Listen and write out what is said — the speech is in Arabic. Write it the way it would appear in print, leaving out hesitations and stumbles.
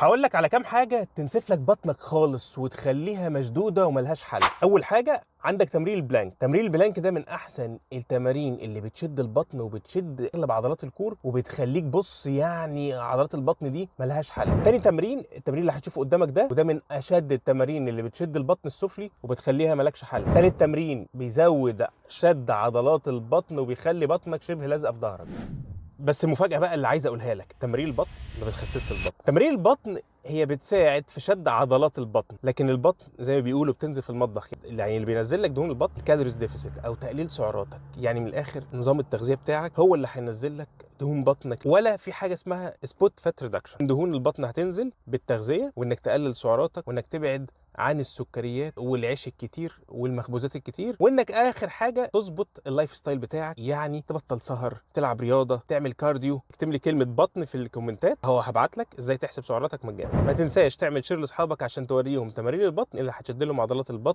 هقول لك على كام حاجه تنسف لك بطنك خالص وتخليها مشدوده وملهاش حل. اول حاجه عندك تمرين البلانك. تمرين البلانك ده من احسن التمارين اللي بتشد البطن وبتشد اغلب عضلات الكور وبتخليك بص يعني عضلات البطن دي ملهاش حل. تاني تمرين، التمرين اللي هتشوفه قدامك ده، وده من اشد التمارين اللي بتشد البطن السفلي وبتخليها ملكش حل. تالت تمرين بيزود شد عضلات البطن وبيخلي بطنك شبه لازقه في ظهرك. بس المفاجأة بقى اللي عايز اقولها لك، تمارين البطن ما بتخسسش البطن. تمارين البطن هي بتساعد في شد عضلات البطن، لكن البطن زي ما بيقولوا بتنزل في المطبخ. يعني اللي بينزل لك دهون البطن كالوريز ديفيسيت او تقليل سعراتك. يعني من الاخر نظام التغذية بتاعك هو اللي هينزل لك دهون بطنك، ولا في حاجة اسمها سبوت فات ريدكشن. دهون البطن هتنزل بالتغذية وانك تقلل سعراتك وانك تبعد عن السكريات والعيش الكتير والمخبوزات الكتير، وانك اخر حاجه تظبط اللايف ستايل بتاعك. يعني تبطل سهر، تلعب رياضه، تعمل كارديو. اكتب لي كلمه بطن في الكومنتات، هو هبعت لك ازاي تحسب سعراتك مجانا. ما تنساش تعمل شير لاصحابك عشان توريهم تمارين البطن اللي هتشد لهم عضلات البطن